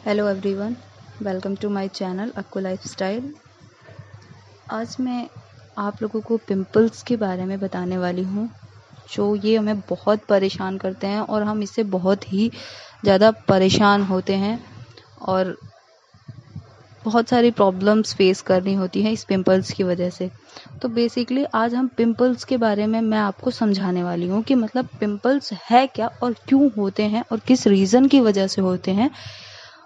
Hello everyone, welcome to my channel Akku lifestyle. आज मैं आप लोगों को पिंपल्स के बारे में बताने वाली हूँ, जो ये हमें बहुत परेशान करते हैं और हम इससे बहुत ही ज़्यादा परेशान होते हैं और बहुत सारी प्रॉब्लम्स फेस करनी होती हैं इस पिंपल्स की वजह से। तो बेसिकली आज हम पिंपल्स के बारे में मैं आपको समझाने वाली हूँ कि मतलब पिंपल्स है क्या और क्यों होते हैं और किस रीज़न की वजह से होते हैं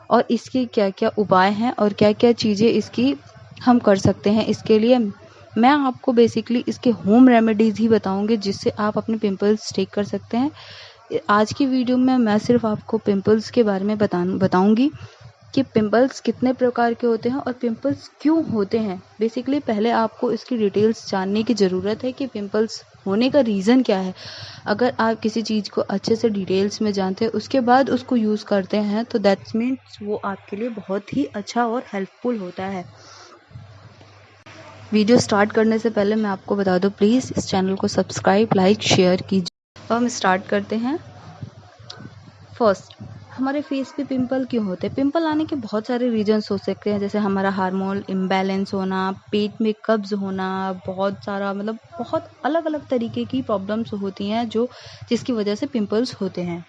और इसके क्या क्या उपाय हैं और क्या क्या चीज़ें इसकी हम कर सकते हैं। इसके लिए मैं आपको बेसिकली इसके होम रेमेडीज़ ही बताऊंगी जिससे आप अपने पिंपल्स ठीक कर सकते हैं। आज की वीडियो में मैं सिर्फ आपको पिंपल्स के बारे में बताऊंगी कि पिंपल्स कितने प्रकार के होते हैं और पिंपल्स क्यों होते हैं। बेसिकली पहले आपको इसकी डिटेल्स जानने की ज़रूरत है कि पिंपल्स होने का रीज़न क्या है। अगर आप किसी चीज़ को अच्छे से डिटेल्स में जानते हैं उसके बाद उसको यूज़ करते हैं तो दैट्स मीन्स वो आपके लिए बहुत ही अच्छा और हेल्पफुल होता है। वीडियो स्टार्ट करने से पहले मैं आपको बता दूं, प्लीज़ इस चैनल को सब्सक्राइब, लाइक, शेयर कीजिए। अब हम स्टार्ट करते हैं। फर्स्ट, हमारे फेस पे पिंपल क्यों होते हैं। पिंपल आने के बहुत सारे रीजंस हो सकते हैं, जैसे हमारा हार्मोन इम्बैलेंस होना, पेट में कब्ज होना, बहुत सारा मतलब बहुत अलग अलग तरीके की प्रॉब्लम्स होती हैं जिसकी वजह से पिंपल्स होते हैं।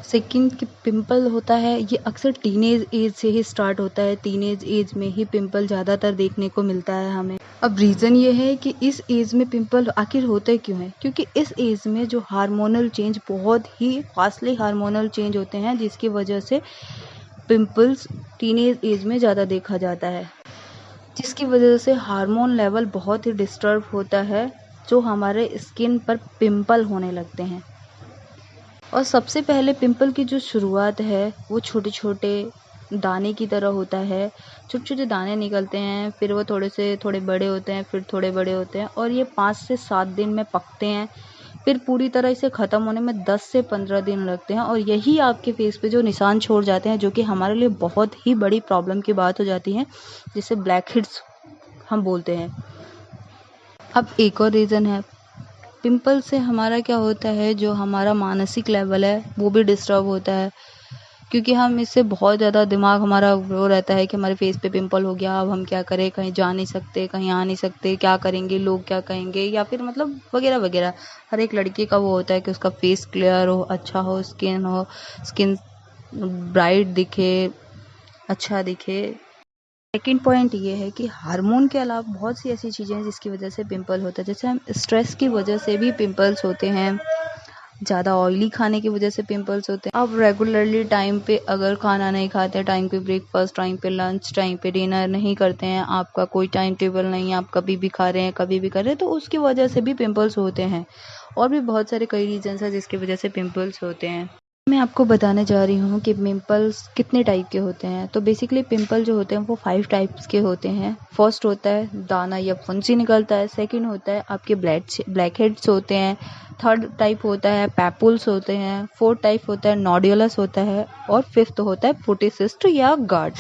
सेकंड कि पिंपल होता है ये अक्सर टीनेज एज से ही स्टार्ट होता है। टीनेज एज में ही पिंपल ज़्यादातर देखने को मिलता है हमें। अब रीज़न ये है कि इस एज में पिंपल आखिर होते क्यों हैं, क्योंकि इस एज में जो हार्मोनल चेंज बहुत ही फास्टली हार्मोनल चेंज होते हैं जिसकी वजह से पिंपल्स टीनेज एज में ज़्यादा देखा जाता है, जिसकी वजह से हार्मोन लेवल बहुत ही डिस्टर्ब होता है जो हमारे स्किन पर पिंपल होने लगते हैं। और सबसे पहले पिंपल की जो शुरुआत है वो छोटे छोटे दाने की तरह होता है। छोटे छोटे दाने निकलते हैं, फिर वो थोड़े बड़े होते हैं, फिर थोड़े बड़े होते हैं और ये 5 से 7 दिन में पकते हैं। फिर पूरी तरह से ख़त्म होने में 10 से 15 दिन लगते हैं और यही आपके फेस पे जो निशान छोड़ जाते हैं, जो कि हमारे लिए बहुत ही बड़ी प्रॉब्लम की बात हो जाती है, जिसे ब्लैक हेड्स हम बोलते हैं। अब एक और रीज़न है पिंपल से हमारा क्या होता है, जो हमारा मानसिक लेवल है वो भी डिस्टर्ब होता है, क्योंकि हम इससे बहुत ज़्यादा दिमाग हमारा वो रहता है कि हमारे फेस पे पिंपल हो गया, अब हम क्या करें, कहीं जा नहीं सकते, कहीं आ नहीं सकते, क्या करेंगे, लोग क्या कहेंगे, या फिर मतलब वगैरह वगैरह। हर एक लड़के का वो होता है कि उसका फेस क्लियर हो, अच्छा हो, स्किन ब्राइट दिखे, अच्छा दिखे। सेकेंड पॉइंट ये है कि हार्मोन के अलावा बहुत सी ऐसी चीज़ें हैं जिसकी वजह से पिंपल होता है। जैसे हम स्ट्रेस की वजह से भी पिंपल्स होते हैं, ज़्यादा ऑयली खाने की वजह से पिंपल्स होते हैं। आप रेगुलरली टाइम पे अगर खाना नहीं खाते, टाइम पे ब्रेकफास्ट, टाइम पे लंच, टाइम पे डिनर नहीं करते हैं, आपका कोई टाइम टेबल नहीं है, आप कभी भी खा रहे हैं, कभी भी कर रहे हैं, तो उसकी वजह से भी पिंपल्स होते हैं। और भी बहुत सारे कई रीजंस हैं जिसकी वजह से पिंपल्स होते हैं। मैं आपको बताने जा रही हूँ कि पिंपल्स कितने टाइप के होते हैं। तो बेसिकली पिंपल जो होते हैं वो 5 टाइप्स के होते हैं। फर्स्ट होता है दाना या फुंसी निकलता है। सेकंड होता है आपके ब्लैक हेड्स होते हैं। थर्ड टाइप होता है पैपुल्स होते हैं। फोर्थ टाइप होता है नोड्यूलस होता है और फिफ्थ होता है पुटीसिस्ट या गार्ड।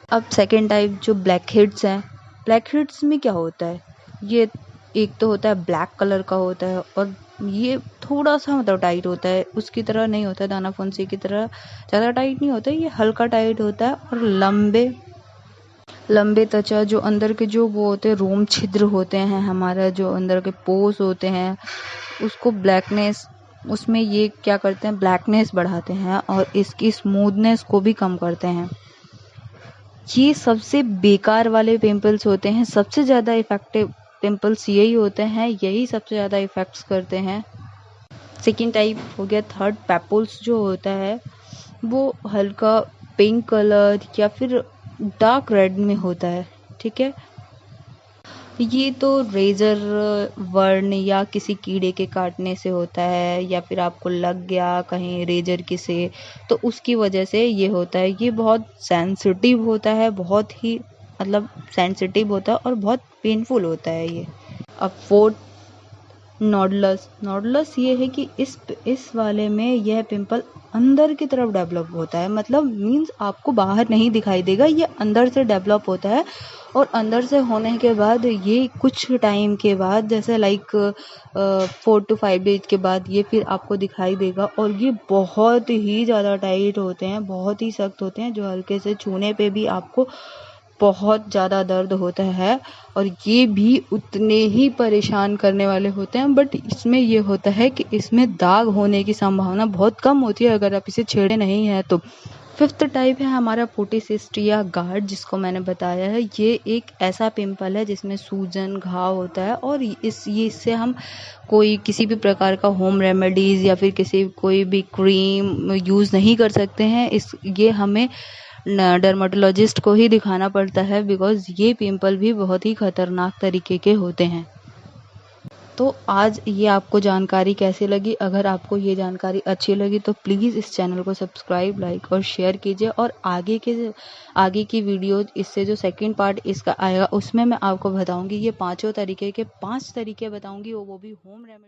अब सेकंड टाइप जो ब्लैक हेड्स हैं, ब्लैक हेड्स में क्या होता है, ये एक तो होता है ब्लैक कलर का होता है और ये थोड़ा सा मतलब टाइट होता है, उसकी तरह नहीं होता है, दाना फुंसी की तरह ज़्यादा टाइट नहीं होता है, ये हल्का टाइट होता है और लंबे लंबे त्वचा जो अंदर के जो वो होते हैं रोम छिद्र होते हैं, हमारा जो अंदर के पोर्स होते हैं उसको ब्लैकनेस, उसमें ये क्या करते हैं, ब्लैकनेस बढ़ाते हैं और इसकी स्मूथनेस को भी कम करते हैं। ये सबसे बेकार वाले पिंपल्स होते हैं। सबसे ज़्यादा इफेक्टिव पिंपल्स यही होते हैं, यही सबसे ज़्यादा इफेक्ट्स करते हैं। सेकेंड टाइप हो गया थर्ड पैपुल्स, जो होता है वो हल्का पिंक कलर या फिर डार्क रेड में होता है। ठीक है, ये तो रेजर वर्न या किसी कीड़े के काटने से होता है, या फिर आपको लग गया कहीं रेजर की से, तो उसकी वजह से ये होता है। ये बहुत सेंसिटिव होता है, बहुत ही मतलब सेंसिटिव होता है और बहुत पेनफुल होता है ये। अब फोर्थ नॉडुलस ये है कि इस वाले में यह पिंपल अंदर की तरफ डेवलप होता है, मतलब मीन्स आपको बाहर नहीं दिखाई देगा, ये अंदर से डेवलप होता है। और अंदर से होने के बाद ये कुछ टाइम के बाद, जैसे लाइक 4 to 5 डेज के बाद ये फिर आपको दिखाई देगा। और ये बहुत ही ज़्यादा टाइट होते हैं, बहुत ही सख्त होते हैं, जो हल्के से छूने पे भी आपको बहुत ज़्यादा दर्द होता है। और ये भी उतने ही परेशान करने वाले होते हैं, बट इसमें ये होता है कि इसमें दाग होने की संभावना बहुत कम होती है अगर आप इसे छेड़े नहीं हैं तो। फिफ्थ टाइप है हमारा फोटिसिस्टिया गार्ड, जिसको मैंने बताया है। ये एक ऐसा पिंपल है जिसमें सूजन घाव होता है, और इससे हम कोई किसी भी प्रकार का होम रेमेडीज़ या फिर कोई भी क्रीम यूज़ नहीं कर सकते हैं। ये हमें डर्मेटोलॉजिस्ट को ही दिखाना पड़ता है, बिकॉज़ ये पिंपल भी बहुत ही खतरनाक तरीके के होते हैं। तो आज ये आपको जानकारी कैसी लगी? अगर आपको ये जानकारी अच्छी लगी तो प्लीज़ इस चैनल को सब्सक्राइब, लाइक और शेयर कीजिए। और आगे की वीडियो, इससे जो सेकंड पार्ट इसका आएगा, उसमें मैं आपको बताऊंगी ये 5 तरीके बताऊंगी, वो भी होम रेमेडी।